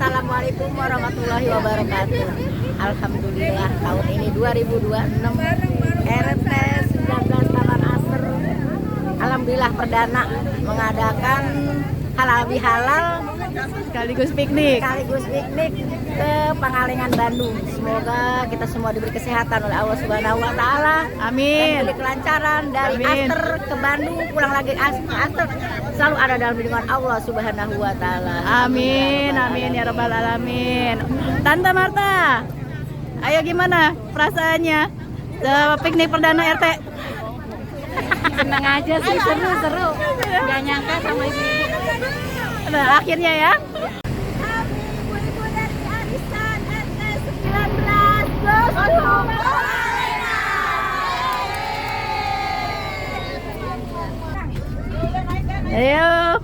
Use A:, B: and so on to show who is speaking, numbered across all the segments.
A: Assalamualaikum warahmatullahi wabarakatuh. Alhamdulillah tahun ini 2026 RT 19 Taman Asr alhamdulillah perdana mengadakan halal bihalal sekaligus piknik ke Pangalengan Bandung. Semoga kita semua diberi kesehatan oleh Allah Subhanahu wa taala.
B: Amin.
A: Dan kelancaran dari Asr ke Bandung pulang lagi Asr selalu ada dalam lindungan Allah Subhanahu wa taala.
B: Amin, amin ya rabbal alamin. Tante Marta, ayo gimana perasaannya piknik perdana RT?
C: Senang aja sih, seru. Gak nyangka sama ibu.
B: Nah, akhirnya ya.
A: Ibu-ibu dari arisan RT 19 Bostung.
B: Ayo.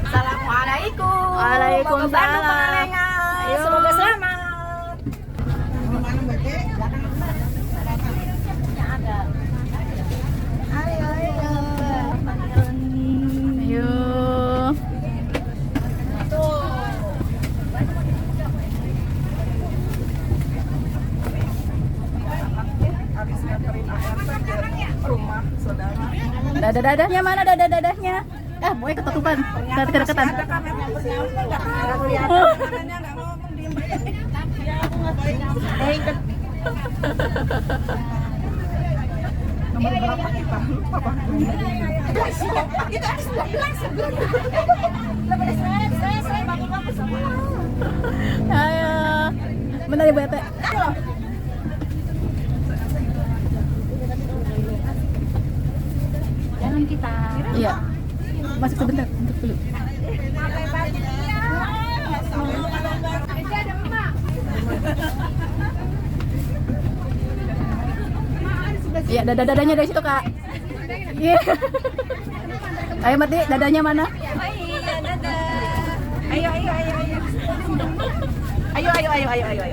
A: Assalamualaikum.
B: Waalaikumsalam.
A: Ayo. Semoga selamat.
B: Ayo. Dadah-dadahnya mana dadah-dadahnya? Boy ketutupan. Deketan.
D: Nomor berapa kita? Lupa Bang.
B: Ayo. Benar ya Bu Ete?
C: Jangan kita.
B: Iya. Masuk sebentar untuk dulu. Iya, dadanya dari situ, Kak. Iya. Ayo Mati, dadanya mana?
C: Oh iya, dadah. Ayo.
D: Ayo.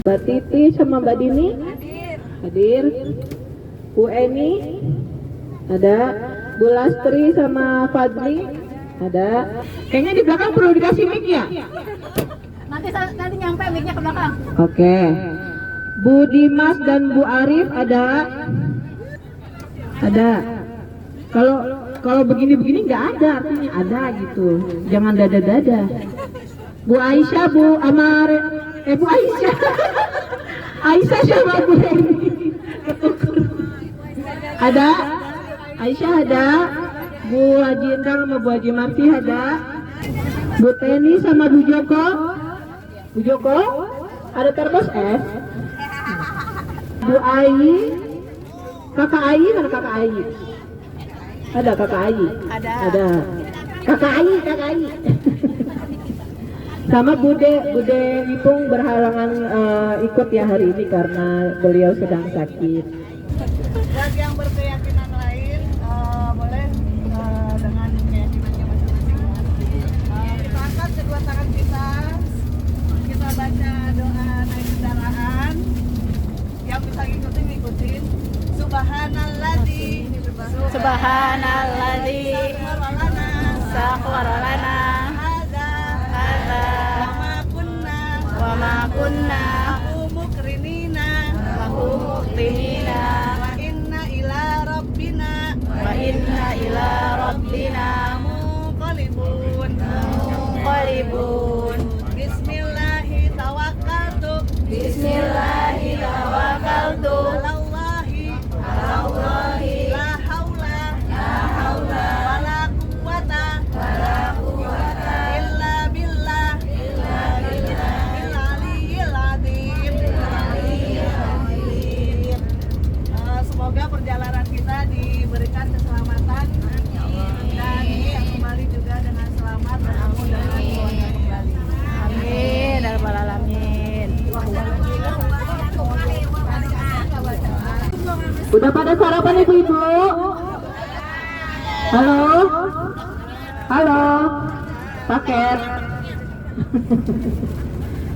D: Mbak Titi sama Mbak Dini hadir. Bu Eni ada. Bu Lastri sama Fadli ada. Kayaknya di belakang perlu dikasih mic ya.
B: Nanti nyampe mic-nya ke belakang.
D: Oke. Bu Dimas dan Bu Arif ada. Kalau begini nggak ada, artinya ada gitu. Jangan dada-dada. Bu Aisyah, Bu Aisyah. Aisyah sama Bu Eni. Ada. Aisyah ada. Bu Haji Endang sama Bu Haji Marti ada. Bu Teni sama Bu Joko. Bu Joko, ada termos es. Bu Ai, Kakak Ai, mana Kakak Ai? Ada Kakak Ai? Ada. Kakak Ai. Sama Bude Ipung berhalangan ikut ya hari ini karena beliau sedang sakit.
E: Bagi yang berkeyakinan lain boleh dengan keyakinannya masing-masing. Kita angkat kedua tangan kita baca doa naik kendaraan. Yang bisa ngikutin. Subhanalladzi
B: sakhkhara lana hadza wa ma kunna lahu muqrinina
E: wa inna ila rabbina munqalibun. Bismillahi tawakkaltu alallahi la haula wala quwwata illa billah al-aliyyil azim. Semoga perjalanan kita diberikan keselamatan dan yang kembali juga dengan selamat dan aman dan keluarga kembali.
B: Amin ya rabbal alamin.
D: Udah pada sarapan ibu-ibu? Halo, paket.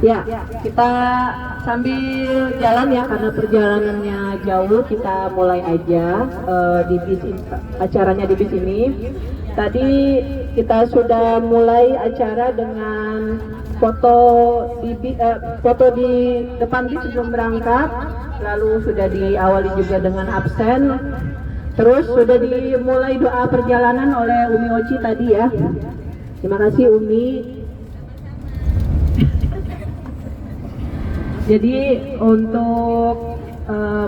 D: Ya, kita sambil jalan ya, karena perjalanannya jauh, kita mulai aja di bis acaranya di bis ini. Tadi kita sudah mulai acara dengan foto di depan bis sebelum berangkat, lalu sudah diawali juga dengan absen. Terus sudah dimulai doa perjalanan oleh Umi Oci tadi ya. Terima kasih Umi. Jadi untuk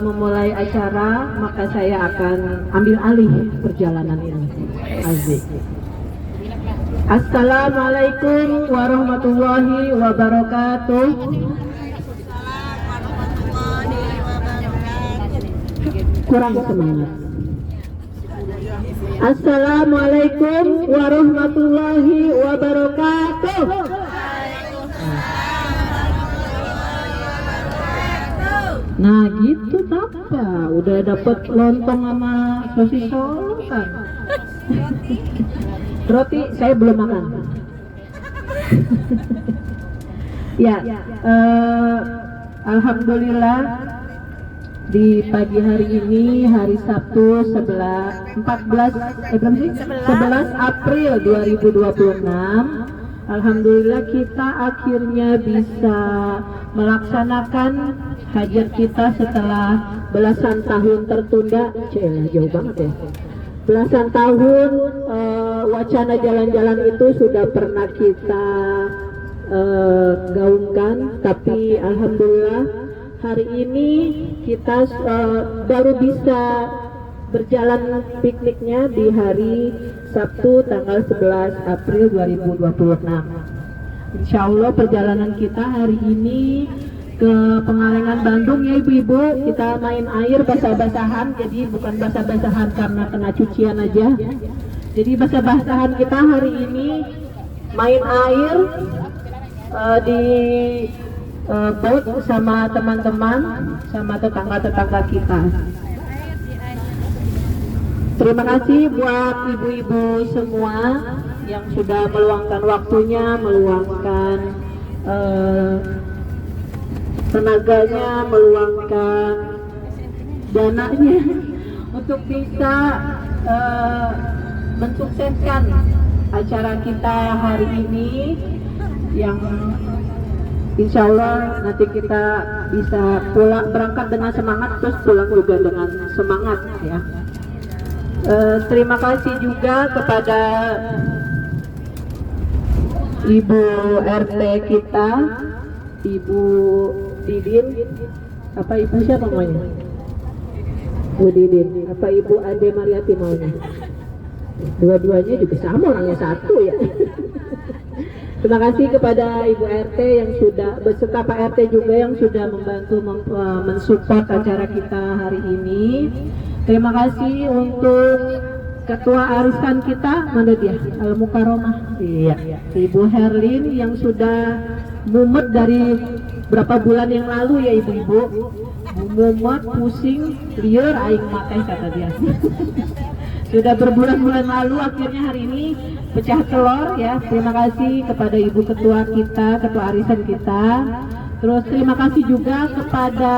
D: memulai acara, maka saya akan ambil alih perjalanan ini. Azik. Assalamualaikum warahmatullahi wabarakatuh. Kurang semangat. Assalamualaikum warahmatullahi wabarakatuh. Nah gitu apa? Udah dapat lontong sama sosis kan? Roti saya belum makan. Ya, alhamdulillah di pagi hari ini, hari Sabtu 11 April 2026, alhamdulillah kita akhirnya bisa melaksanakan hajat kita setelah belasan tahun tertunda. Jauh banget ya. Belasan tahun wacana jalan-jalan itu sudah pernah kita gaungkan, tapi alhamdulillah hari ini kita baru bisa berjalan pikniknya di hari Sabtu tanggal 11 April 2026. Insya Allah perjalanan kita hari ini ke Pengalengan Bandung ya ibu-ibu. Kita main air basah-basahan, jadi bukan basah-basahan karena kena cucian aja. Jadi basah-basahan kita hari ini main air di boat sama teman-teman, sama tetangga-tetangga kita. Terima kasih buat ibu-ibu semua yang sudah meluangkan waktunya, meluangkan tenaganya, meluangkan dananya untuk bisa mensukseskan acara kita hari ini, yang insya Allah nanti kita bisa pulang, berangkat dengan semangat, terus pulang juga dengan semangat ya. Terima kasih juga kepada Ibu RT kita, Ibu Didin, apa ibu siapa maunya? Bu Didin, apa Ibu Ade Mariati maunya? Dua-duanya juga sama, orangnya satu ya. Terima kasih kepada Ibu RT yang sudah beserta Pak RT juga yang sudah membantu mensupport acara kita hari ini. Terima kasih untuk Ketua Arisan kita, mana dia? Al Mukaromah. Iya, Ibu Herlin yang sudah mumet dari berapa bulan yang lalu ya ibu-ibu. Mumet, pusing, liar, aing mateh kata dia. Sudah berbulan-bulan lalu, akhirnya hari ini pecah telur ya. Terima kasih kepada Ibu Ketua kita, Ketua Arisan kita. Terus terima kasih juga kepada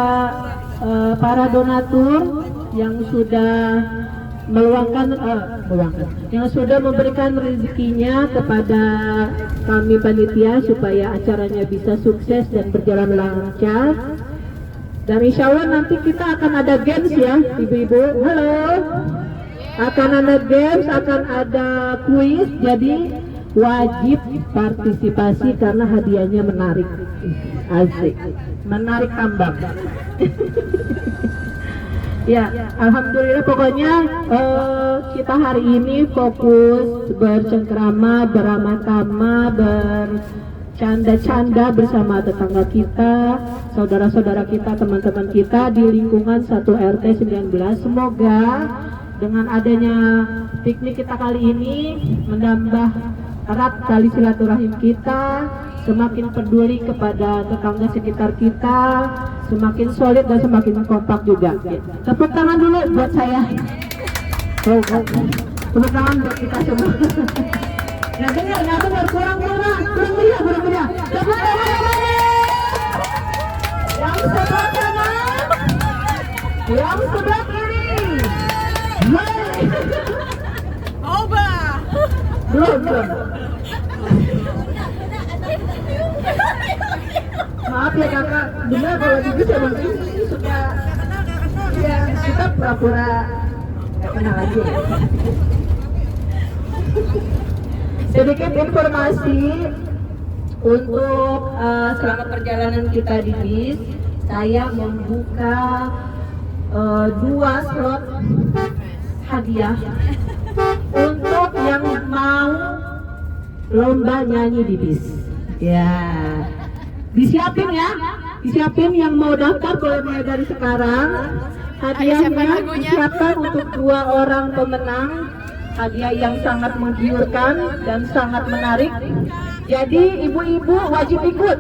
D: para donatur yang sudah yang sudah memberikan rezekinya kepada kami panitia supaya acaranya bisa sukses dan berjalan lancar. Dan insya Allah nanti kita akan ada games ya ibu-ibu. Halo, akan ada games, akan ada kuis, jadi wajib partisipasi karena hadiahnya menarik. Asik, menarik tambang. Ya, alhamdulillah pokoknya kita hari ini fokus bercengkrama, beramah-tamah, bercanda-canda bersama tetangga kita, saudara-saudara kita, teman-teman kita di lingkungan 1 RT 19. Semoga dengan adanya piknik kita kali ini menambah erat tali silaturahim kita, semakin peduli kepada tetangga sekitar kita, semakin solid dan semakin kompak juga. Tepuk tangan dulu buat saya. Tepuk tangan buat kita semua. Nggak dengar, kurang meriah. Tepuk tangan. Yang sebelah kanan. Yang sebelah kiri. Yeay. Belum. Maaf ya kakak, benar kalau lagi bisa bang ini suka ya kita pura-pura nggak kenal aja. Sedikit informasi untuk selama perjalanan kita di bis, saya membuka 2 slot hadiah untuk yang mau lomba nyanyi di bis. Ya, disiapin ya, disiapin yang mau daftar boleh mulai dari sekarang. Hadiahnya disiapkan untuk 2 orang pemenang. Hadiah yang sangat menggiurkan dan sangat menarik. Jadi ibu-ibu wajib ikut.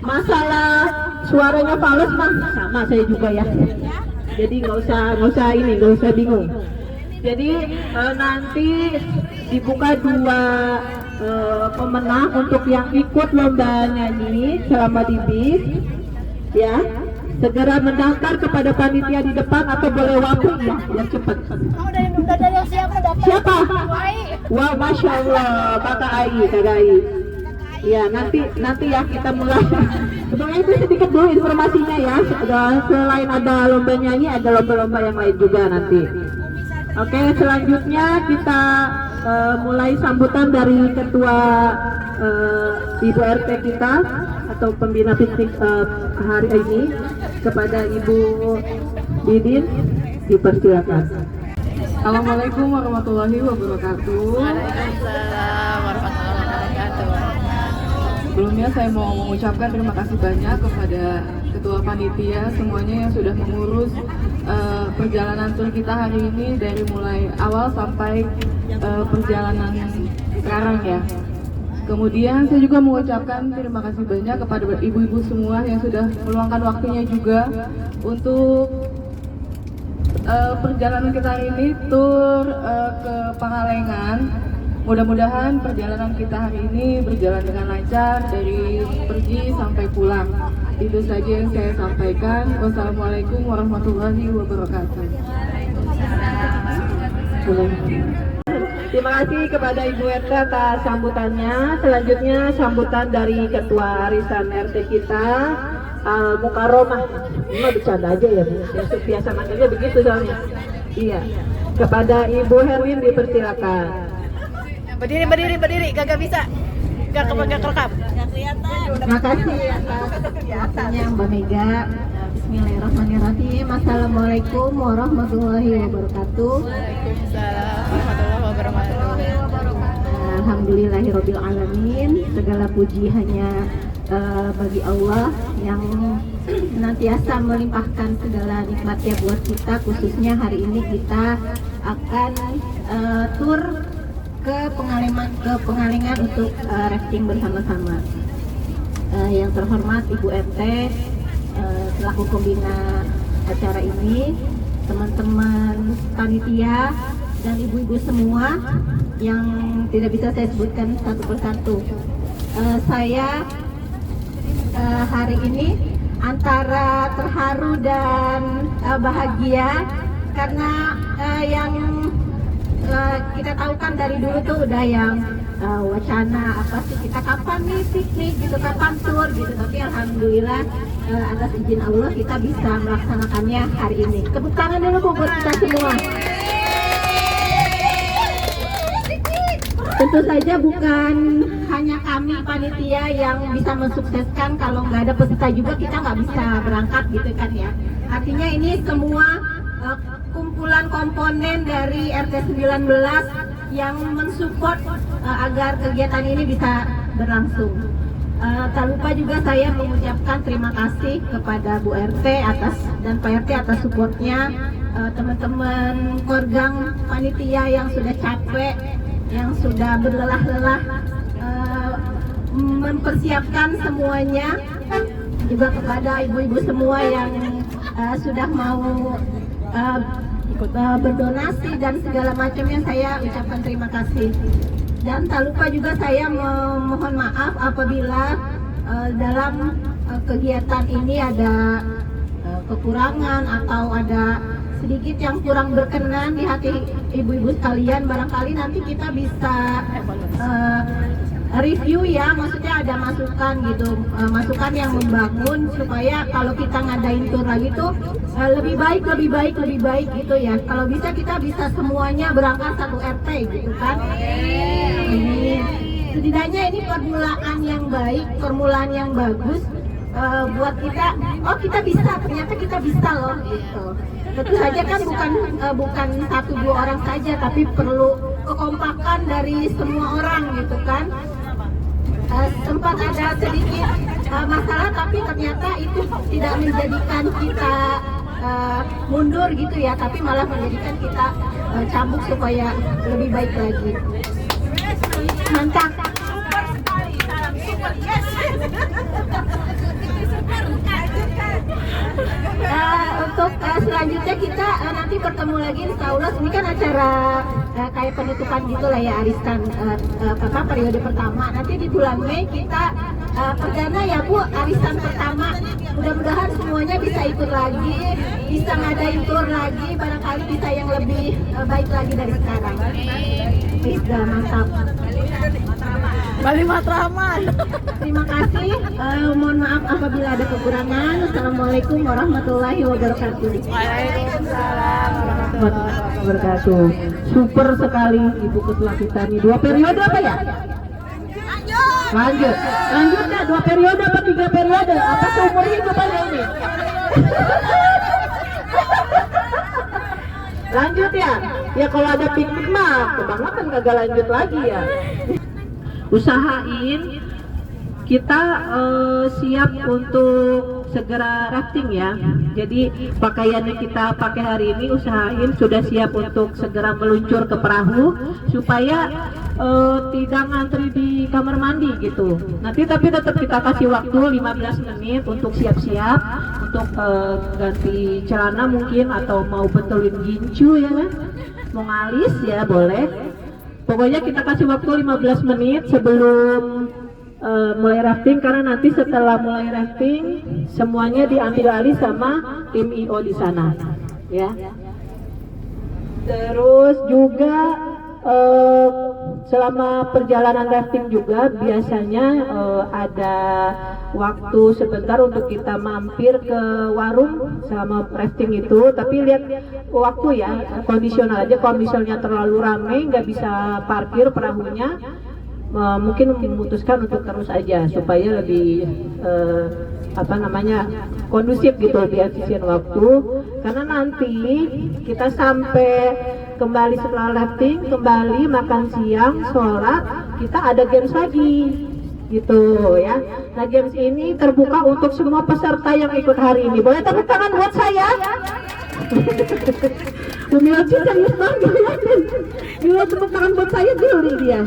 D: Masalah suaranya fals mah sama saya juga ya. Jadi nggak usah bingung. Jadi nanti dibuka 2 pemenang untuk yang ikut lomba nyanyi selama di bis, ya. Segera mendaftar kepada panitia di depan atau boleh waktu ya, biar cepat. Siapa? Wah, masya Allah, Kakak Ai. Ya, nanti ya kita mulai. Sebenarnya itu sedikit dulu informasinya ya. Selain ada lomba nyanyi, ada lomba-lomba yang lain juga nanti. Oke, selanjutnya kita mulai sambutan dari ketua Ibu RT kita atau pembina piknik hari ini kepada Ibu Didin, dipersilakan.
E: Assalamualaikum warahmatullahi wabarakatuh.
B: Waalaikumsalam warahmatullahi wabarakatuh.
E: Sebelumnya saya mau mengucapkan terima kasih banyak kepada ketua panitia semuanya yang sudah mengurus perjalanan tur kita hari ini dari mulai awal sampai perjalanan sekarang ya. Kemudian saya juga mengucapkan terima kasih banyak kepada ibu-ibu semua yang sudah meluangkan waktunya juga untuk perjalanan kita hari ini tur ke Pangalengan. Mudah-mudahan perjalanan kita hari ini berjalan dengan lancar dari pergi sampai pulang. Itu saja yang saya sampaikan. Wassalamualaikum warahmatullahi wabarakatuh.
D: Terima kasih kepada Ibu RT atas sambutannya. Selanjutnya sambutan dari Ketua Arisan RT kita, Mukaromah. Ini bercanda aja ya, biasa manggilnya begitu soalnya. Iya. Kepada Ibu Herwin dipersilakan.
B: Berdiri, gak bisa. Gak kerekam.
D: Terima kasih atas waktunya Mbak Mega. Bismillahirrahmanirrahim. Assalamualaikum warahmatullahi wabarakatuh.
B: Waalaikumsalam warahmatullahi wabarakatuh.
D: Alhamdulillahirabbil alamin. Segala puji hanya bagi Allah yang senantiasa melimpahkan segala nikmatnya buat kita. Khususnya hari ini kita akan tur ke Pengalengan untuk rafting bersama-sama. Yang terhormat Ibu RT selaku pembina acara ini, teman-teman panitia dan ibu-ibu semua yang tidak bisa saya sebutkan satu persatu. Saya hari ini antara terharu dan bahagia karena yang kita tahu kan dari dulu tuh udah yang wacana apa sih kita kapan nih piknik gitu, kapan tur gitu, tapi alhamdulillah atas izin Allah kita bisa melaksanakannya hari ini. Tepuk tangan dulu buat kita semua. Tentu saja bukan hanya kami panitia yang bisa mensukseskan, kalau nggak ada peserta juga kita nggak bisa berangkat gitu kan ya. Artinya ini semua kumpulan komponen dari RT 19 yang mensupport agar kegiatan ini bisa berlangsung. Tak lupa juga saya mengucapkan terima kasih kepada Bu RT dan Pak RT atas supportnya, teman-teman korgang panitia yang sudah capek, yang sudah berlelah-lelah mempersiapkan semuanya, juga kepada ibu-ibu semua yang sudah mau berdonasi dan segala macamnya, saya ucapkan terima kasih. Dan tak lupa juga saya memohon maaf apabila dalam kegiatan ini ada kekurangan atau ada sedikit yang kurang berkenan di hati ibu-ibu sekalian, barangkali nanti kita bisa review ya, maksudnya ada masukan gitu, masukan yang membangun supaya kalau kita ngadain tour lagi tuh lebih baik gitu ya. Kalau bisa kita bisa semuanya berangkat satu RT gitu kan. Ini setidaknya ini permulaan yang baik, permulaan yang bagus buat kita. Oh kita bisa, ternyata kita bisa loh gitu. Tentu saja kan bukan 1-2 orang saja, tapi perlu kekompakan dari semua orang gitu kan. Sempat ada sedikit masalah, tapi ternyata itu tidak menjadikan kita mundur gitu ya, tapi malah menjadikan kita cambuk supaya lebih baik lagi. Mantap. Untuk selanjutnya kita nanti bertemu lagi insya Allah. Ini kan acara kayak penutupan gitulah ya, arisan periode pertama. Nanti di bulan Mei kita perdana ya Bu, arisan pertama. Mudah-mudahan semuanya bisa ikut lagi, bisa ngadain tour lagi, barangkali bisa yang lebih baik lagi dari sekarang. Bisa, mantap.
B: Bali Matraman.
D: Terima kasih. Mohon maaf apabila ada kekurangan. Assalamualaikum warahmatullahi wabarakatuh.
B: Waalaikumsalam warahmatullahi
D: Wabarakatuh. Super sekali Ibu Ketua kita nih. 2 periode apa ya? Lanjut ya, 2 periode apa 3 periode? Apa seumur hidup aja ini? Lanjut ya? Ya kalau ada piknik mah kebangetan kagak lanjut lagi ya. Usahain kita siap untuk segera rafting ya. Jadi pakaiannya kita pakai hari ini usahain sudah siap untuk segera meluncur ke perahu supaya tidak ngantri di kamar mandi gitu. Nanti tapi tetap kita kasih waktu 15 menit untuk siap-siap untuk ganti celana mungkin atau mau betulin gincu ya kan. Mau ngalis ya boleh. Pokoknya kita kasih waktu 15 menit sebelum mulai rafting, karena nanti setelah mulai rafting semuanya diambil alih sama tim IO di sana ya. Terus juga selama perjalanan rafting juga biasanya ada waktu sebentar untuk kita mampir ke warung selama rafting itu, tapi lihat waktu ya, kondisional aja. Kalau misalnya terlalu ramai nggak bisa parkir perahunya, mungkin memutuskan untuk terus aja supaya lebih kondusif gitu, lebih efisien waktu. Karena nanti kita sampai kembali setelah rafting, kembali makan siang, sholat, kita ada games lagi gitu ya. Nah games ini terbuka untuk semua peserta yang ikut hari ini. Boleh tepuk tangan buat saya? Umi Oci serius banget ya. Gila, tepuk tangan buat saya, geli dia.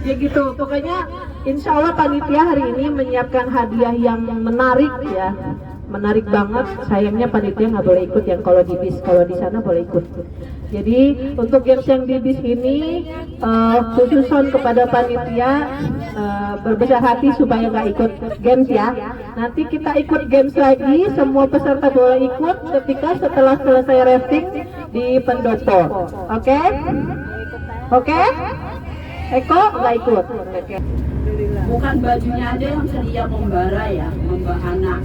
D: Ya gitu, pokoknya insya Allah panitia hari ini menyiapkan hadiah yang menarik ya, menarik banget. Sayangnya panitia nggak boleh ikut yang kalau di bis, kalau di sana boleh ikut. Jadi untuk games yang di bis ini khususon kepada panitia berbesar hati supaya nggak ikut games ya. Nanti kita ikut games lagi, semua peserta boleh ikut ketika setelah selesai rafting di pendopo. Oke? Oke? Eko nggak ikut.
F: Bukan bajunya aja yang ceria membara ya, membahana.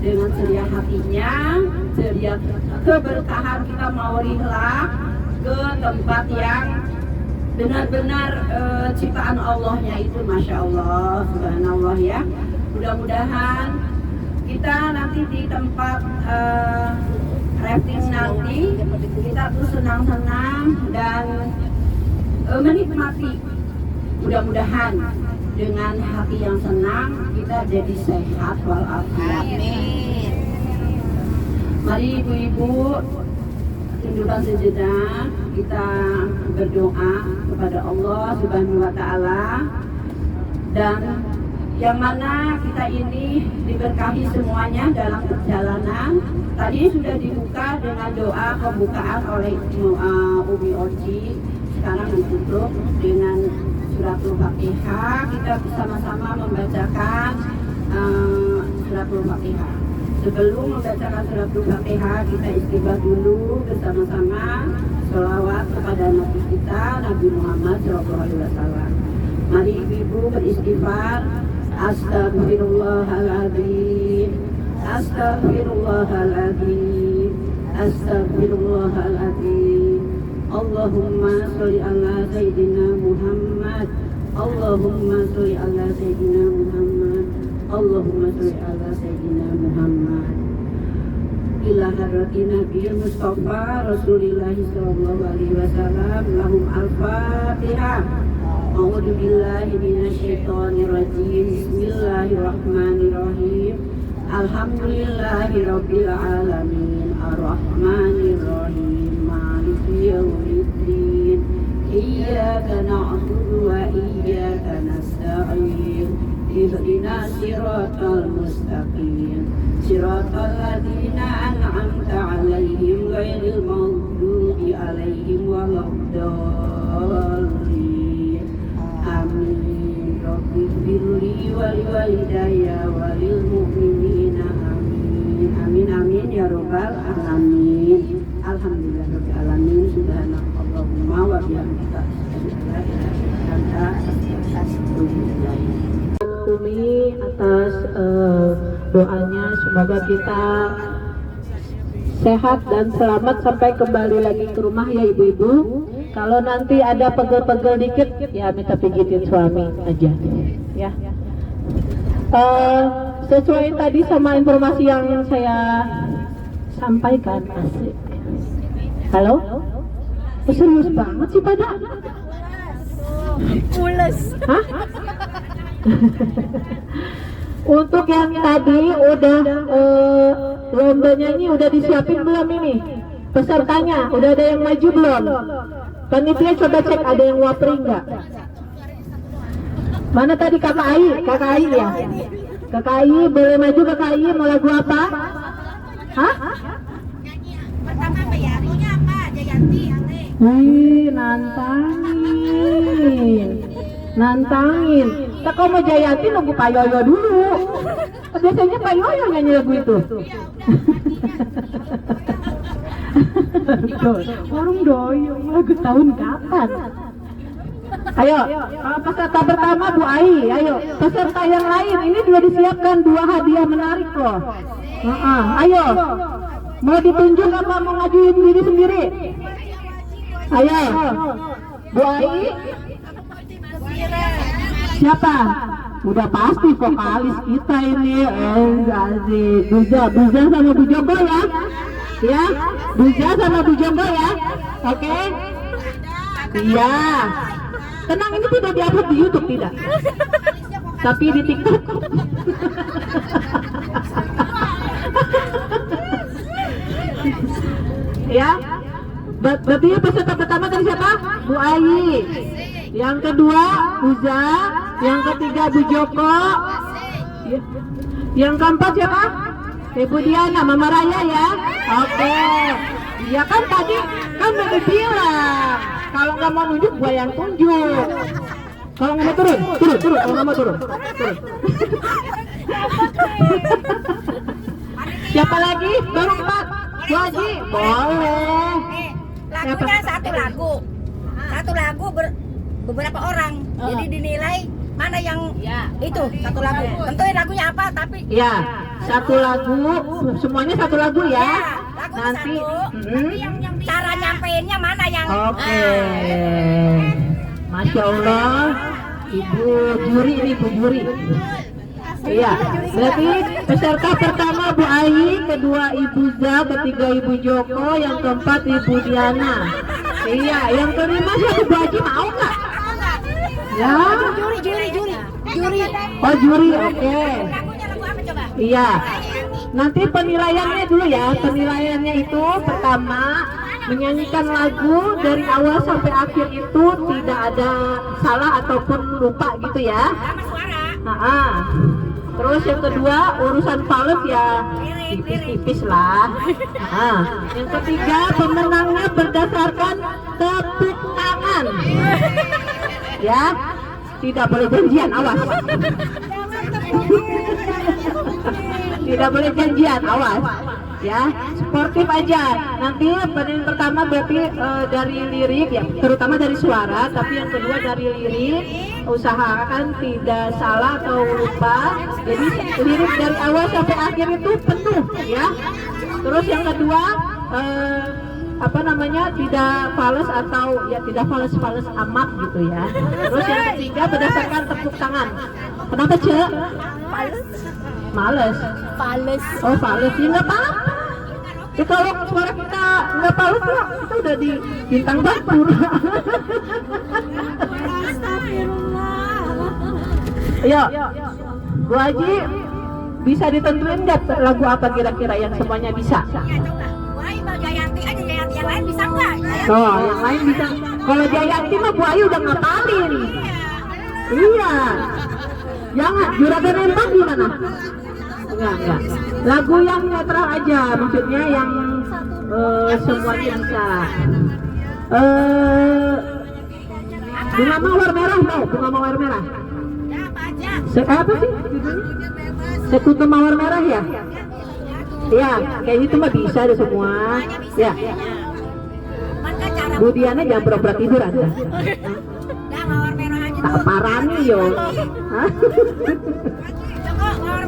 F: Dengan ceria hatinya, ceria keberkahan kita mau rihlah ke tempat yang benar-benar ciptaan Allahnya itu, Masya Allah, Subhanallah ya. Mudah-mudahan kita nanti di tempat rafting nanti kita tuh senang-senang dan menikmati. Mudah-mudahan dengan hati yang senang kita jadi sehat walafiat. Mari ibu-ibu tundukkan sejenak, kita berdoa kepada Allah Subhanahu wa Ta'ala, dan yang mana kita ini diberkahi semuanya dalam perjalanan. Tadi sudah dibuka dengan doa pembukaan oleh Umi Oci, sekarang ditutup dengan suratul Fatihah. Kita bersama-sama membacakan suratul Fatihah. Sebelum membacakan suratul Fatihah, kita istighfar dulu bersama-sama, sholawat kepada Nabi kita, Nabi Muhammad SAW. Mari ibu-ibu beristighfar. Astagfirullahaladzim, astagfirullahaladzim, astagfirullahaladzim. Allahumma sholli ala Sayyidina Muhammad, Allahumma sholli ala Sayyidina Muhammad, Allahumma sholli ala Sayyidina Muhammad. Ila hadrati Nabi Mustafa Rasulillah sallallahu alaihi wasallam. Lahum al-Fatihah. A'udzu billahi minasyaitonir rajim. Bismillahirrahmanirrahim. Alhamdulillahirabbil alamin. Arrahmanir rahim. Maliki yaumiddin. Iyyaka na'budu wa iyyaka nasta'in. Ihdinas siratal mustaqim. Siratal ladzina an'amta 'alaihim ghairil maghdubi 'alaihim waladdallin. Amin. Rabbighfirli wa liwalidayya wa lil mu'minina. Amin. Amin amin ya rabbal alamin. Alhamdulillahirabbil alamin. Subhanakallahumma wa bihamdika asyhadu an la ilaha illa anta astaghfiruka wa atubu ilaik.
D: Umi atas doanya, semoga kita sehat dan selamat sampai kembali lagi ke rumah ya ibu-ibu. Kalau nanti ada pegel-pegel dikit ya minta pijitin suami aja ya. Sesuai tadi sama informasi yang saya sampaikan. Asik. Halo? Serius banget sih pada?
B: Pules.
D: Hah? Untuk yang tadi udah lombanya ini udah disiapin belum ini? Pesertanya udah ada yang maju belum? Panitia coba cek ada yang wapri enggak? Mana tadi kakak Ai? Kakak Ai ya? Kakak Ai boleh maju. Kakak Ai mau lagu apa? Hah?
A: Pertama apa ya? Punya apa? Jayanti, Ate.
D: Wih, nantangin. Tak kalau mau Jayanti nunggu Pak Yoyo dulu. Biasanya Pak Yoyo nyanyi lagu itu. Warung doyong lagu tahun kapan? Ayo, peserta pertama Bu Ai, ayo. Peserta yang lain ini juga disiapkan 2 hadiah menarik loh. Ayo, mau ditunjuk apa mau ngajuin diri sendiri? Ayo, Bu Ai. Siapa? Udah pasti vokalis kita ini. Asik. Buza sama Bu Joko ya. Ya, Buza sama Bu Joko ya. Oke? Iya. Tenang, ini tidak diupload di YouTube tidak. Tapi di TikTok. Ya. Berarti peserta pertama dari siapa? Bu Ai. Yang kedua Buza, yang ketiga Bu Joko, yang keempat siapa? Ibu Diana, Mama Raya ya. Oke. Ya kan tadi kan udah bilang kalau nggak mau nunjuk gua yang tunjuk. Kalau nggak mau turun. Kalau nggak mau turun. Siapa lagi? Baru 4. Bu Haji, boleh.
A: Lagunya satu lagu beberapa orang, jadi dinilai mana yang itu satu lagu. Tentuin lagunya apa, tapi
D: ya satu lagu, semuanya satu lagu ya.
A: Lagu
D: Nanti
A: tapi yang cara nyampeinnya mana yang
D: oke. Masya Allah, Ibu juri ini, Ibu juri. Iya, berarti peserta pertama Bu Ai, kedua Ibu Za, ketiga Ibu Joko, yang keempat Ibu Diana. Iya, yang kelima siapa? Bu Haji mau nggak? Ya. Juri. Oh juri, oke. Iya. Nanti penilaiannya dulu ya. Penilaiannya itu pertama menyanyikan lagu dari awal sampai akhir itu tidak ada salah ataupun lupa gitu ya. Terus yang kedua urusan fals ya tipis-tipis lah. Yang ketiga pemenangnya berdasarkan tepuk tangan. Ya. tidak boleh janjian, awas. Tidak boleh janjian, awas. Ya, sportif aja. Nanti pertanyaan pertama berarti dari lirik ya, terutama dari suara, tapi yang kedua dari lirik. Usahakan tidak salah atau lupa. Jadi lirik dari awal sampai akhir itu penuh ya. Terus yang kedua tidak fales atau ya tidak fales amat gitu ya. Terus yang ketiga berdasarkan tepuk tangan. Kenapa Cek? Males. Oh fales ya nggak apa-apa. Ya kalau suara kita nggak fales ya kita udah di bintang batu. Ayo, Bu Haji bisa ditentuin nggak lagu apa kira-kira yang semuanya bisa?
A: Jayanti aja, Jayanti yang lain bisa nggak?
D: Oh, yang lain bisa. Kalau Jayanti mah Bu Ayu udah ngapalin. Iya. Jangan, juragan nembak gimana? Enggak. Lagu yang netral aja, maksudnya yang semuanya bisa. Bunga mawar merah mau? Bunga mawar merah? Apa sih? Sekutu mawar merah ya? Ya, kayak gitu mah bisa deh semua. Ya. Bu Diana jangan pura-pura tidur Anda. Tak parani yo. Hah?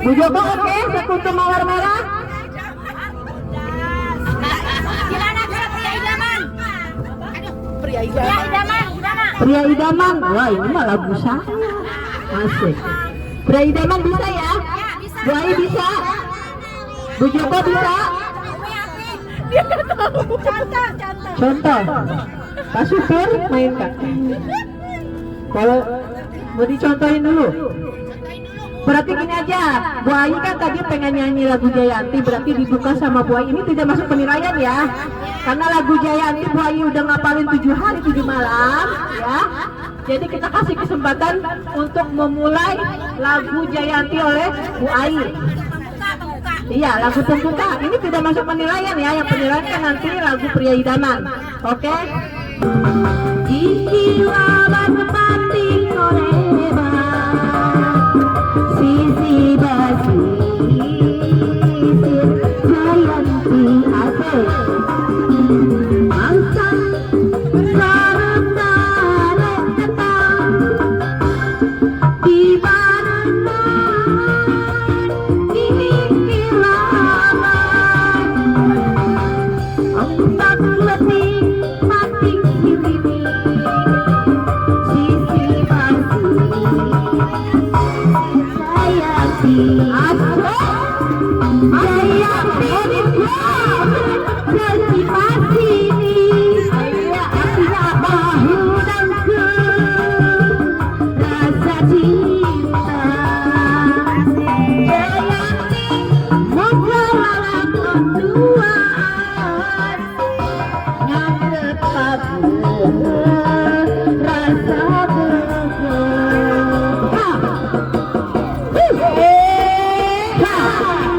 D: Bu Joko oke, sekutu mawar merah.
A: Gimana kalau pria idaman?
B: Pria idaman.
D: Pria idaman. Wah, ini mah lagu saya. Asik. Pria idaman bisa ya? Bu Ayu bisa. Bu Joko bisa?
B: Dia nggak tahu.
D: Contoh. Pak Supir main Kak. Kalau mau dicontohin dulu. Berarti gini aja, Bu Ayu kan tadi pengen nyanyi lagu Jayanti, berarti dibuka sama Bu Ayu. Ini tidak masuk penilaian ya. Karena lagu Jayanti Bu Ayu udah ngapalin 7 hari 7 malam ya. Jadi kita kasih kesempatan untuk memulai lagu Jayanti oleh Bu Ayu. Iya, lagu pembuka. Ini tidak masuk penilaian ya. Yang penilaian kan nanti lagu Pria Idaman. Oke? Jiwawan pati koreba sisi basi Jayanti ase Mangsan sarang tarik ketang di barengan ini kilaman ombak letih mati sirimi sisi basi Jayanti ase Jayanti jadi pasti artinya bahu dan ke rasa cinta Jayanti mengalah keduaan yang tetap rasa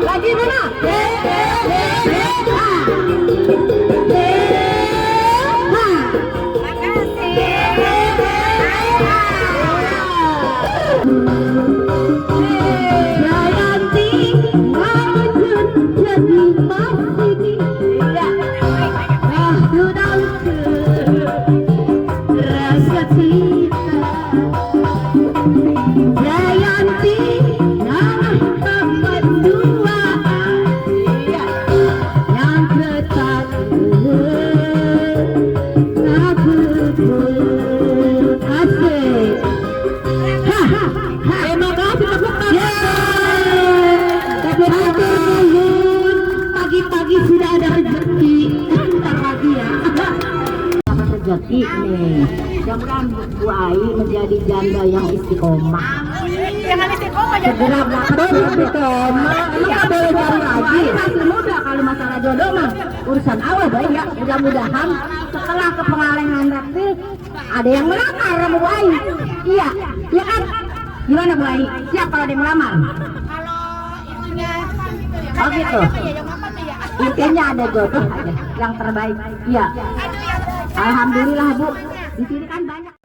D: lagi mana? Jayanti ngajun jadi masih dan rasa cinta Jayanti nama keduaan yang tetap lagu asik. Terima kasih tepuk tangan. Pagi-pagi sudah ada rezeki. Bentar lagi ya. Rezeki nih. Mudah-mudahan Bu Ayu menjadi janda yang istiqomah.
B: Jangan istiqomah jadi.
D: Segera betul istiqomah. Iya boleh cari lagi. Masih muda kalau masalah jodoh mah urusan awal baik ya. Mudah-mudahan setelah kepengalengan nanti ada yang melamar sama Bu Ayu. Iya, iya kan? Gimana Bu Ayu? Siap kalau ada yang melamar? Oh gitu. Intinya ada jodoh aja yang terbaik. Iya. Alhamdulillah Bu. Di sini kan banyak.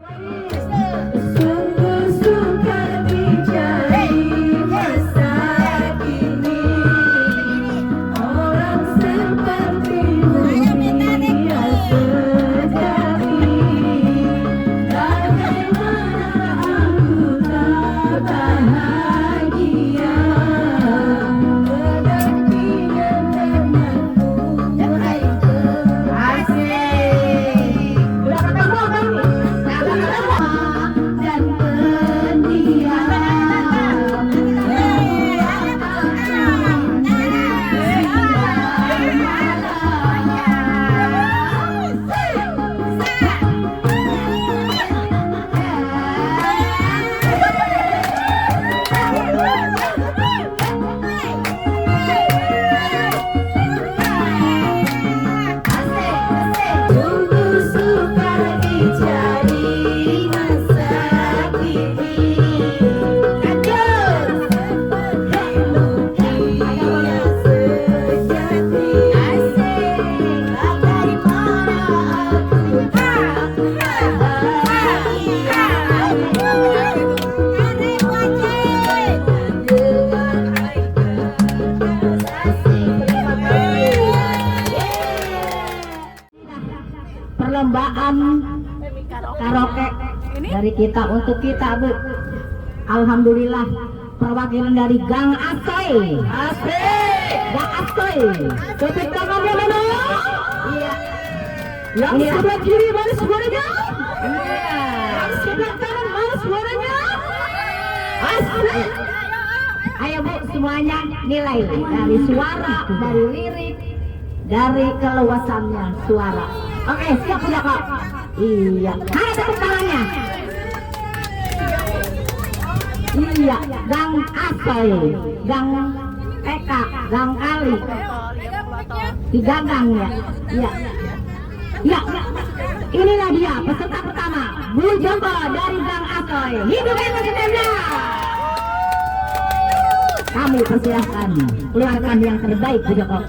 A: persembahan karaoke dari kita untuk kita, Bu. Alhamdulillah, perwakilan dari Gang Asoy. Gang Asoy. Tepuk tangannya mana? Iya. Yang sebelah kiri mana suaranya? Yang sebelah kanan mana suaranya? Asik. Ayo Bu, semuanya nilai dari suara, dari lirik, dari keluasannya suara. Oke, siap ya Kak? Iya. Ayo tepuk tangannya. Iya, Gang Asoy, Gang PK, Gang Kali, di Gagang ya. Iya. Ya, inilah dia peserta pertama, Bu Joko dari Gang Asoy. Hidup Indonesia. Kami persilahkan keluarkan yang terbaik, Bu Joko.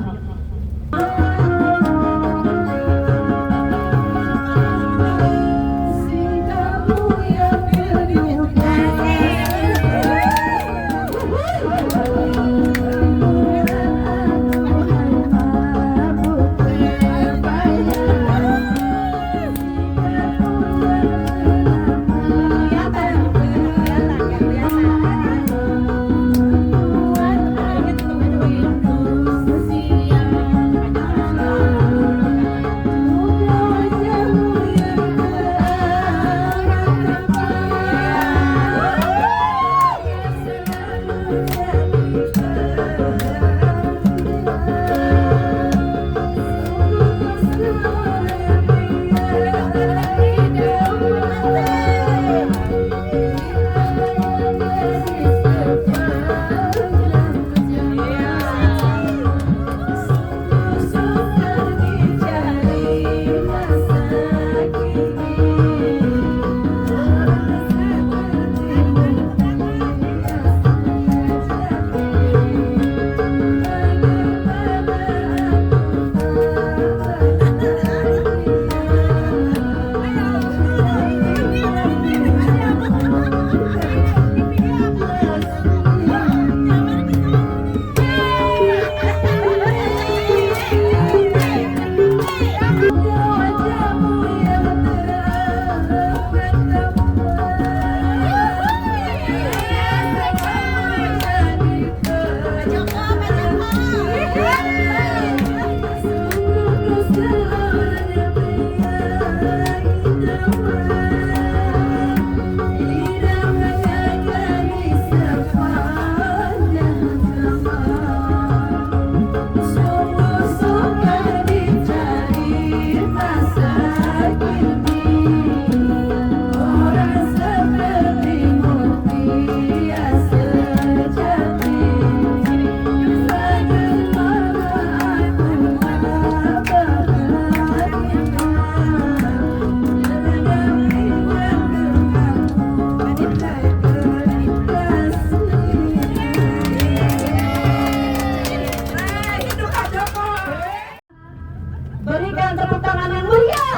A: Berikan tepuk tangan yang meriah.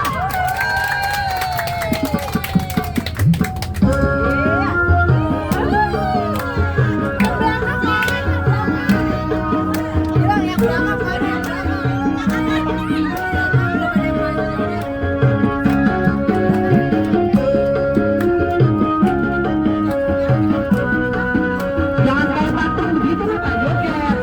A: Jangan kayak patung begitu nih Pak Joket.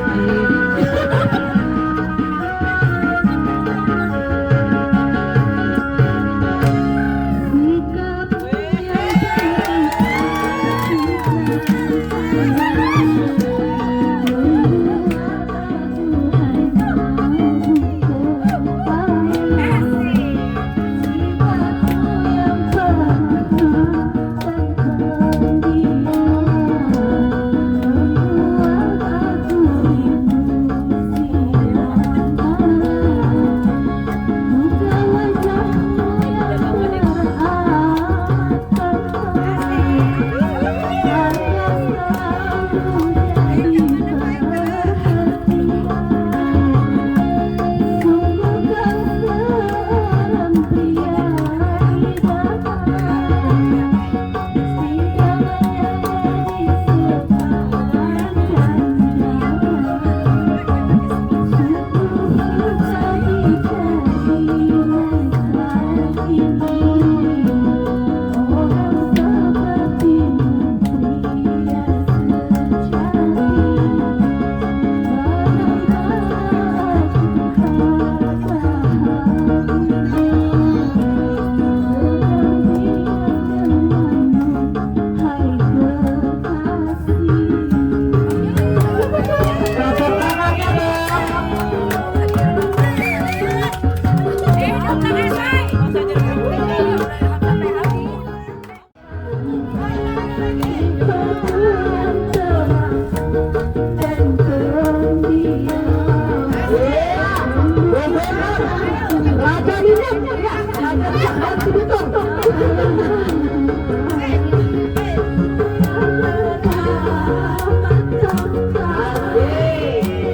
A: Raja Lidah, ya, Raja Lidah harus dibutuh.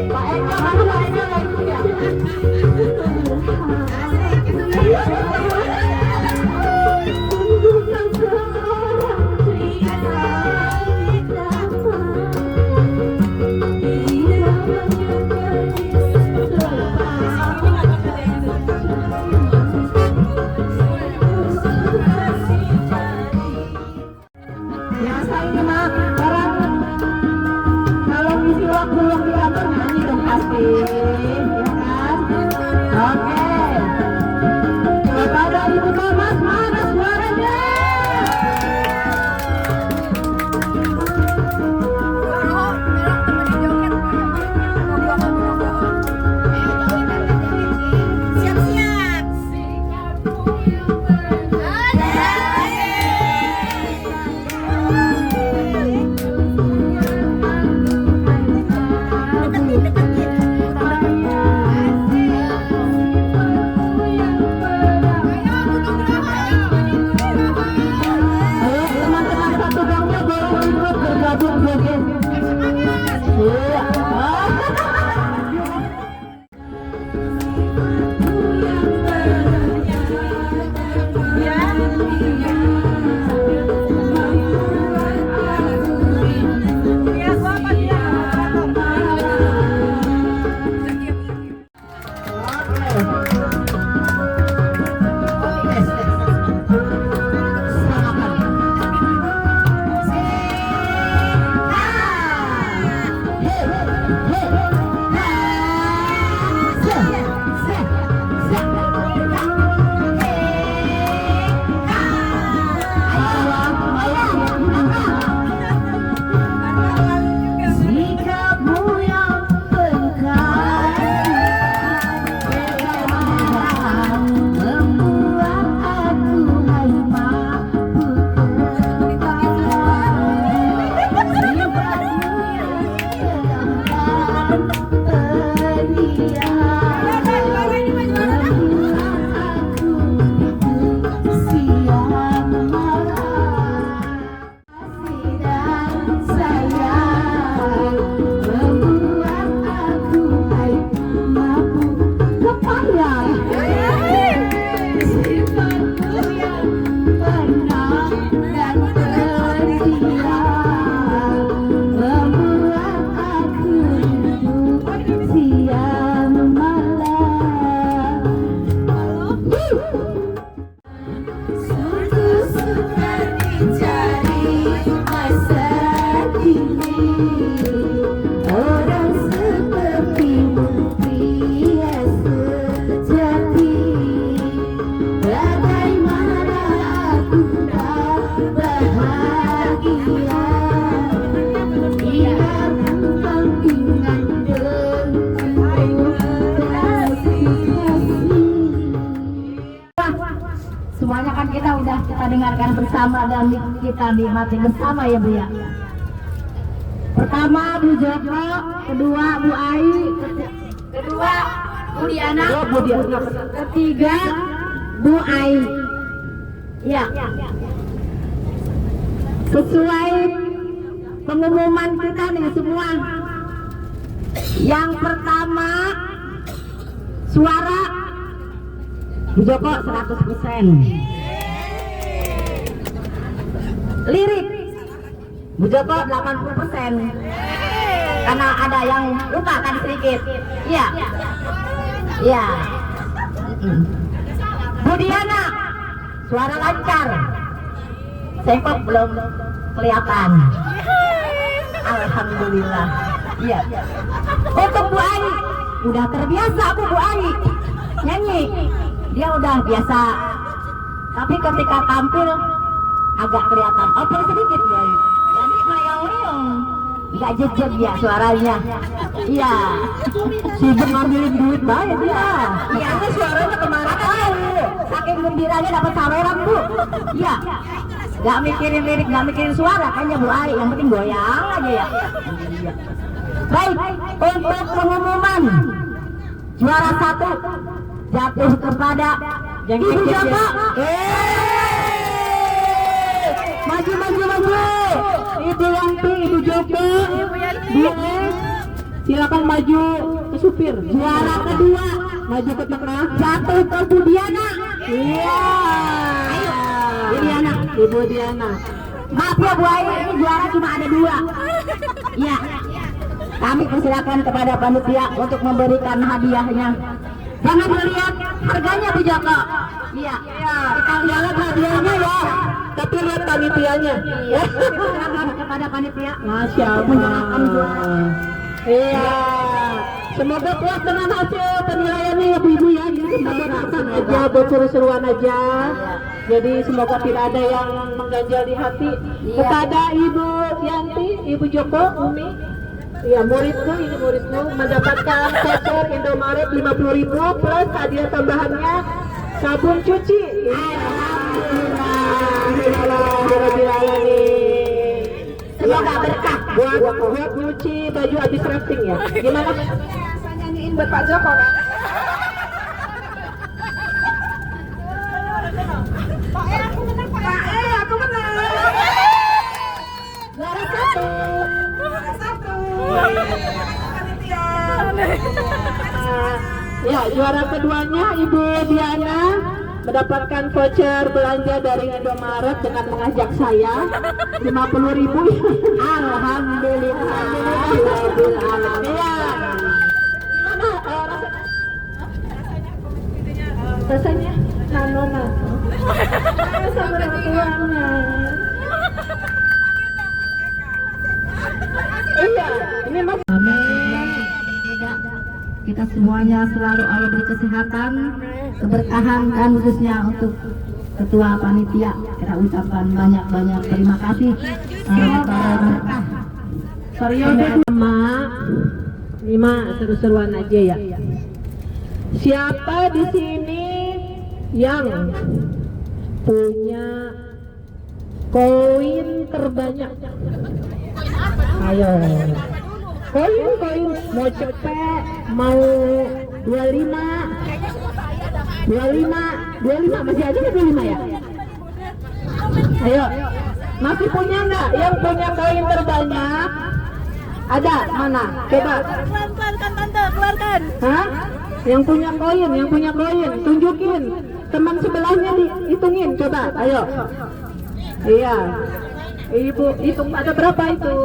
A: Pak Eka, mana Pak Eka yang punya? Biasa ini mah orang kalau ngisi waktu yang diatur nyanyi dong pasti, ya kan? Oke. Kepada Ibu Thomas, mana suaranya? Ayo teman-teman satu gangnya boleh ikut bergabung joget. Iya. Sikapmu yang peka membuat aku hai mampu orang sepertimu pria sejati. Bagaimana aku tak bahagia bila pentingan semuanya kan kita udah dengarkan bersama dan kita nikmati bersama ya Bu ya. Pertama Bu Joko, kedua Bu Ai, kedua Bu Diana, ketiga Bu Ai. Ya. Sesuai pengumuman kita nih semua. Yang pertama suara Bu Joko 100%. Lirik Bu Joko 80%. Karena ada yang lupa kan sedikit. Iya. Iya. Bu Diana suara lancar. Sengkok belum kelihatan. Alhamdulillah. Iya. Untuk Bu Ai udah terbiasa Bu Ai nyanyi. Dia udah biasa. Tapi ketika tampil agak kelihatan oper sedikit Bu Ai. Jadi meong-meong. Enggak jejeg ya suaranya. Iya. Sibuk ngambilin duit banyak dia. Iya, itu suaranya kemana tahu. Saking gembiranya dapat saweran Bu. Iya. Gak mikirin lirik, gak mikirin suara kayaknya Bu Ai. Yang penting goyang aja ya. Baik, untuk pengumuman juara 1 jatuh kepada Ibu Joko. Maju. Ibu Yanti, Ibu Joko.
D: Silakan maju ke supir.
A: Juara kedua
D: Maju ke tengah.
A: jatuh ke Bu Diana.
D: Iya.
A: Bu Diana.
D: Ibu Diana.
A: Maaf ya Bu Ayu, ini juara cuma ada 2. Iya. Kami persilakan kepada panitia untuk memberikan hadiahnya. Jangan melihat harganya Bu Joko. Iya. Kita lihat hadiahnya ya.
D: Tapi lihat panitianya.
A: Silakan kepada panitia.
D: Masya
A: Menyerahkan juara.
D: Allah. Iya. Semoga puas dengan hasil penilaiannya ya Bu-ibu ya. Jadi semoga aja, buat seru-seruan aja. Jadi semoga tidak ada yang mengganjal di hati. Kepada Ibu Yanti, Ibu Joko, Umi, ya muridku, ini muridku mendapatkan voucher Indomaret 50.000 plus hadiah tambahannya sabun cuci. Alhamdulillah.
A: Semoga berkah.
D: Buat nyuci baju habis rafting ya. Gimana? Saya nyanyiin buat Pak Joko kan? Aku menang.
A: Juara 1.
D: Ya, juara keduanya Ibu Diana mendapatkan voucher belanja dari Indomaret dengan mengajak saya 50.000.
A: Alhamdulillah.
D: Iya. Gimana rasanya? Nano. Sama tuangnya. Iya, ini Mas.
A: Kita semuanya selalu Allah beri kesehatan, keberkahan, dan khususnya untuk ketua panitia kita ucapkan banyak-banyak terima kasih. Berkah.
D: Periode lima seru-seruan aja ya. Siapa di sini yang punya koin terbanyak? Ayo. Koin mau cepet, mau 25 masih ada nggak 25 ya? Ayo, masih punya nggak yang punya koin terbanyak? Ada mana? Coba.
B: Keluarkan tante, keluarkan.
D: Hah? Yang punya koin, tunjukin. Teman sebelahnya dihitungin, coba. Ayo. Iya. Ibu hitung ada berapa itu?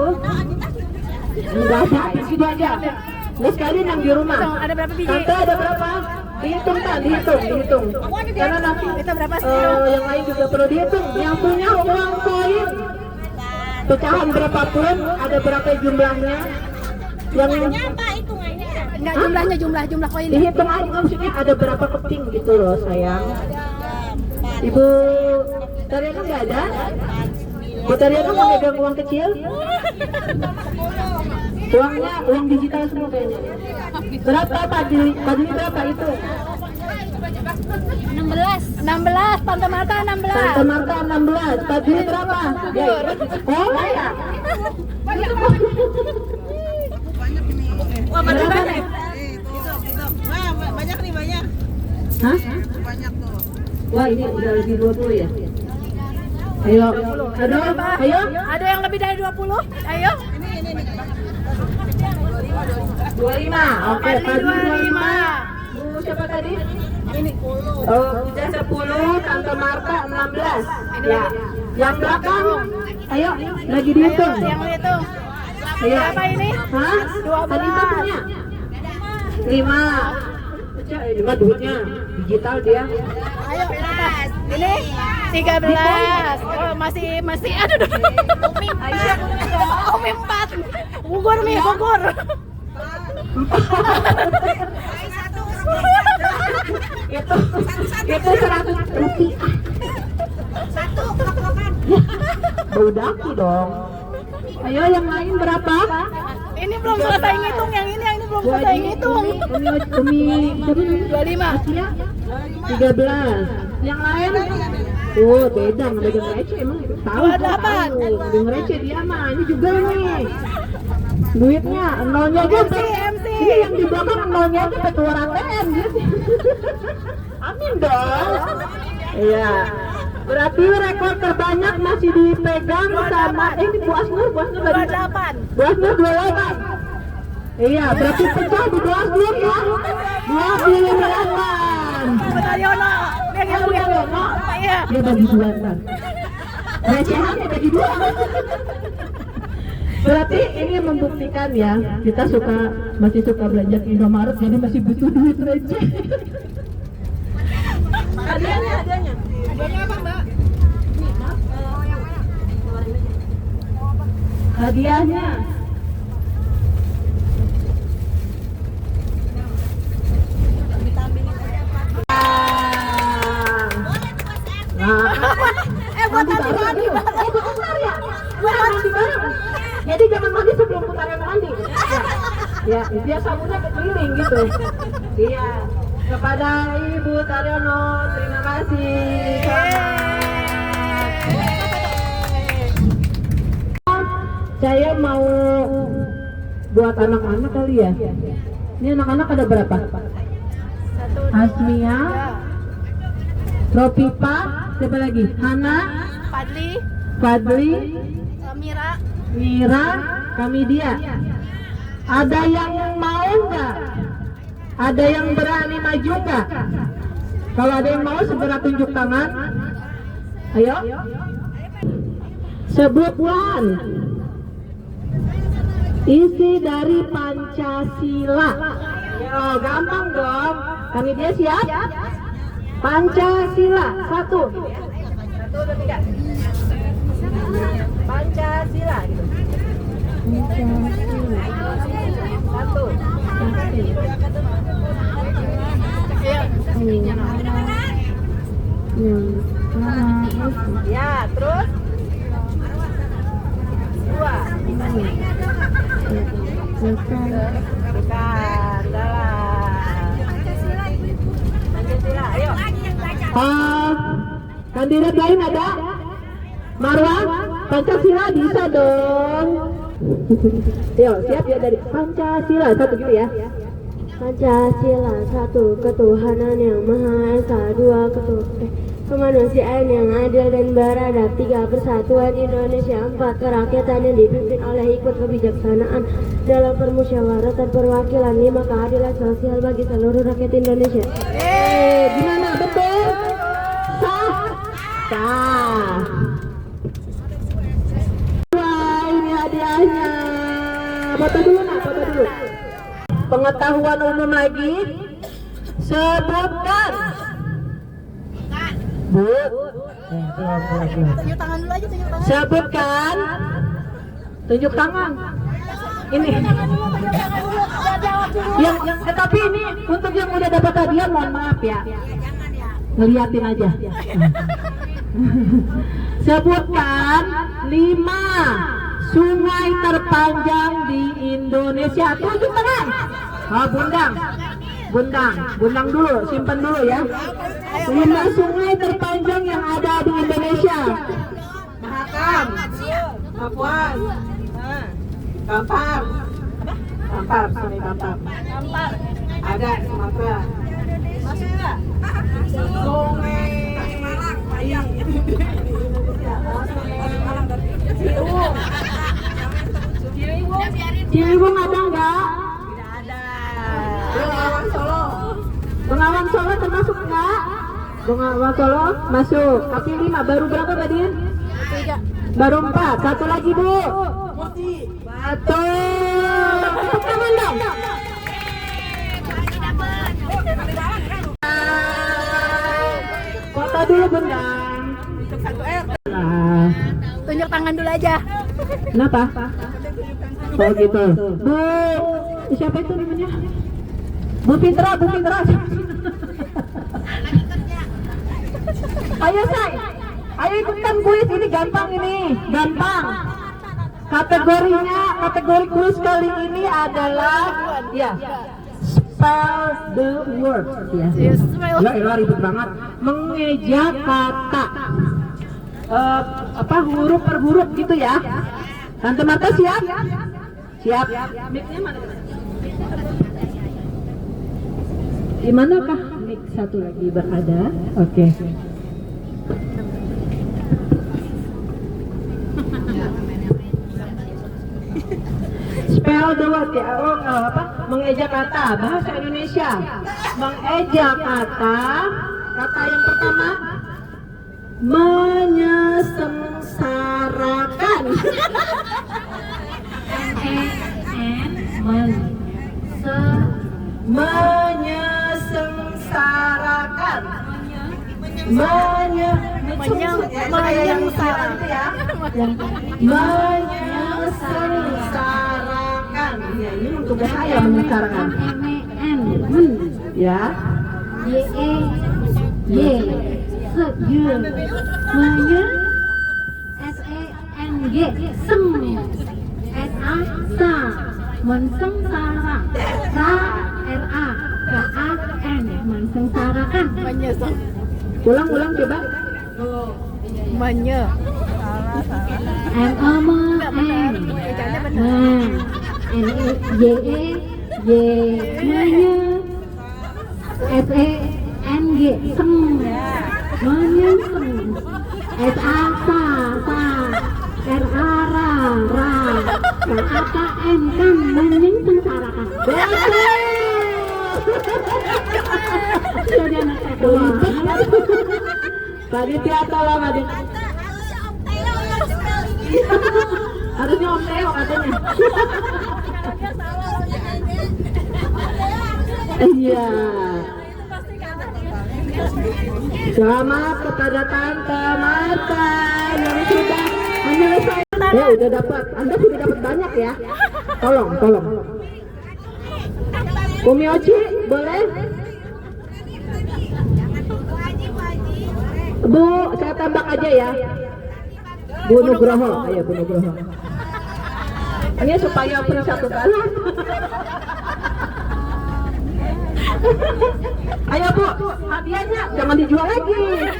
D: Enggak ada, itu aja. Nah, sekalian yang di rumah.
B: Ada berapa biji?
D: Tante ada berapa? Dihitung kan, dihitung. Karena nanti
B: Itu berapa sih?
D: yang lain juga perlu dihitung. Yang punya uang koin pecahan berapapun, ada berapa jumlahnya? Yang
B: Enggak jumlah koin.
D: dihitung aja, maksudnya ada berapa keping gitu loh sayang. Ibu Tariana nggak ada? Bu Tariana mau megang uang kecil? Uangnya uang digital semua kayaknya. Berapa Pak Juli berapa itu?
B: 16, Tante Marta 16.
D: Tante Marta 16, Pak Juli berapa? Ya, oh ya.
B: Wah, banyak
D: Berapa?
B: banget.
D: Hah? Wah ini udah lebih 20 ya? Ayo, ayo.
B: Ada yang lebih dari 20? Ayo.
D: 25, oke,
B: Padi
D: pagi
B: 25.
D: Bu siapa tadi? Ini. Oh, kita 10, Tante Marta 16. Ya. Yang belakang, ayo, lagi dihitung.
B: Yang dihitung.
D: Ayo.
B: Berapa ini?
D: Hah?
B: 12.
D: Tadi punya? 5. Ini duitnya digital dia.
B: Ayo, berapa? Ini 13. Oh, masih aduh. Umi Aisyah. Umi 4. Gugur.
D: Itu 100 rupiah. Bau daki dong. Ayo yang lain berapa?
B: Ini belum selesai ngitung, yang ini belum selesai ngitung.
D: Umi
B: 25.
D: Asia 13. Yang lain? Oh beda, nggak ada yang receh emang tahu.
B: 28.
D: Ada yang receh dia mah, ini juga nih. Duitnya nolnya aja ini yang di belakang nolnya aja sampai keluar ATM gitu. Amin dong. Iya. Berarti rekor terbanyak masih dipegang sama ini Bu Asnur tadi.
B: 28.
D: Bu Asnur 28. Iya, berarti pecah di Bu Asnur ya. 28.
B: Betalyono.
D: Betalyono.
B: Iya.
D: Dia bagi dua kan. Recehannya bagi dua. Berarti ini membuktikan ya, kita masih suka belanja ke Indomaret, jadi masih butuh duit receh. Hadiahnya. Hadiahnya.
B: Buat mandi.
D: Putar ya? Mandi bareng. Jadi jangan mandi sebelum putar yang mandi. Ya, dia sabunnya keliling gitu. Iya. Kepada Ibu Taryono, terima kasih. Saya mau buat anak-anak kali ya. Ini anak-anak ada berapa? Asmia, Ropipa, siapa lagi? Hana, Fadli, Mira, Kamidia. Ada yang mau nggak? Ada yang berani maju nggak? Kalau ada yang mau segera tunjuk tangan. Ayo. Sebutkan isi dari Pancasila. Yo, gampang dong. Kamidia siap? Pancasila. 1, 2, 3. Pancasila gitu. Satu. Ya, terus 2. Bukan, Pancasila, ayo. Kandidat lain ada? Marwah, Pancasila bisa dong. Yo, siap ya dari Pancasila 1 gitu ya.
G: Pancasila 1 ketuhanan yang Maha Esa, 2 kemanusiaan yang adil dan beradab, 3 persatuan Indonesia, 4 kerakyatan yang dipimpin oleh hikmat kebijaksanaan dalam permusyawaratan perwakilan, 5 keadilan sosial bagi seluruh rakyat Indonesia.
D: Gimana, betul? Sah? Sah. Wah, ini hadiahnya. Foto dulu nak, foto dulu. Pengetahuan umum lagi. Sebutkan. Bu.
B: Tunjuk tangan dulu aja, tunjuk tangan.
D: Sebutkan. Tunjuk tangan. Ini. Yang tapi ini untuk yang udah dapat hadiah mohon maaf ya. Ngeliatin aja. Sebutkan 5 sungai terpanjang di Indonesia. Tunjuk tangan. Bundang dulu, simpan dulu ya. 5 sungai terpanjang yang ada di Indonesia. Mahakam, Kapuas, Kampar, Sungai Kampar. Ada Sumatera. Sungai Payang. Ciliwung ada enggak? Tidak ada. Bengawan Solo termasuk enggak? Bengawan Solo masuk. Tapi 5, baru berapa Badin?
B: 3.
D: Baru 4. 1 lagi Bu. Betul. Tepuk tangan dong. Foto dulu Bundang.
B: Tunjuk tangan dulu aja.
D: Kenapa? Oh gitu. Bu, siapa itu namanya? Bu Fitra. Ayo say, ayo ikutan kuis ini gampang gampang. Kategori kuis kali ini adalah ya spell the word ya. Ya ribet banget. Mengeja kata. Huruf per huruf gitu ya. Tante Marta siap? Siap. Mic-nya mana? Di manakah mic satu lagi berada? Oke. Spell the word ya. Oh, apa? Mengeja kata bahasa Indonesia. Mengeja kata yang pertama menyesengsarakan. Menyesengsarakan. Menyesengsarakan. Ya, ini untuk saya menyengsarakan. Ya.
C: Mensengsara, SARAKAN, mensengsarakan.
B: Menyesal.
D: Ulang coba.
B: Menye. Ejanya benar.
D: Panitia tolong adik. Harusnya Om Teo katanya. Iya. Selamat kepada Tante Marta yang sudah menyelesaikan. Ya udah dapat. Anda sudah dapat banyak ya. Tolong. Kumiochi boleh? Bu, saya tembak aja ya. Bu Nugroho, ayo Bu Nugroho. Ini supaya persatukan. Ayo Bu, hadiahnya jangan dijual lagi. Ya.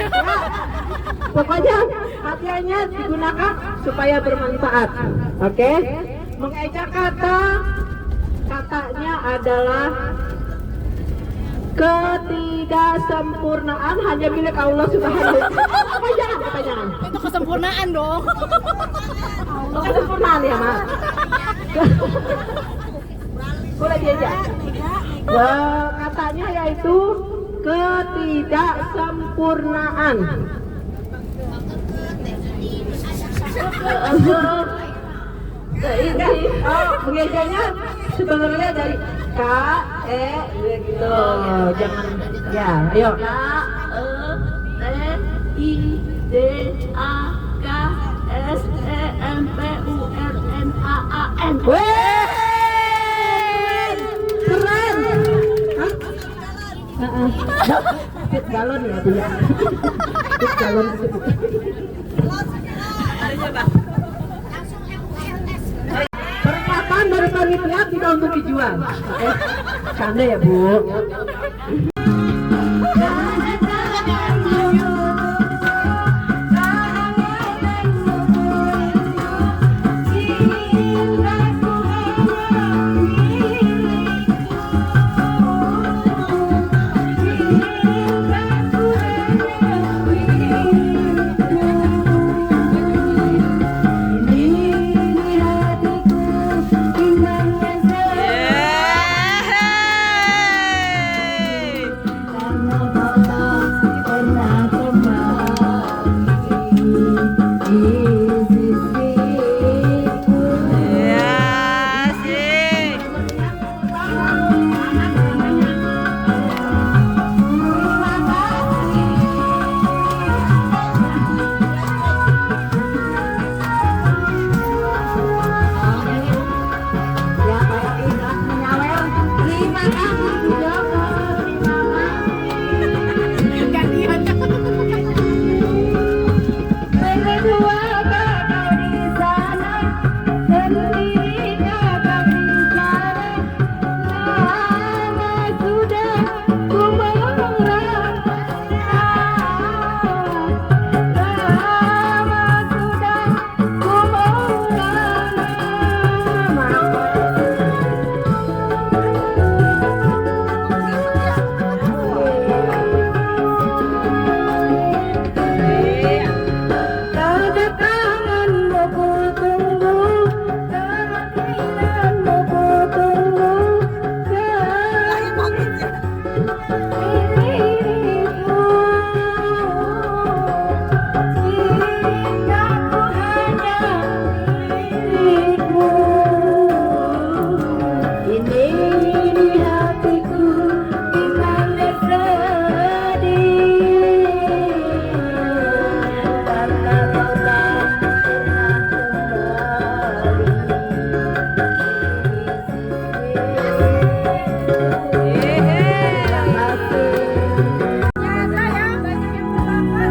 D: Pokoknya hadiahnya digunakan supaya bermanfaat. Oke? Mengeja katanya adalah ketidaksempurnaan hanya milik Allah Subhanahu wa Ta'ala. Kepanjangan.
B: Itu kesempurnaan dong.
D: Kesempurnaan ya, Mak. Boleh diajak. Katanya yaitu ketidaksempurnaan. Pengejanya sebenarnya dari gitu. Jangan ya, ayo. KETIDAKSEMPURNAAN. Keren. Tip galon ya, Bu ya. Tip galon itu. Perkataan dari panitia tidak untuk dijual. Oke. Canda ya, Bu.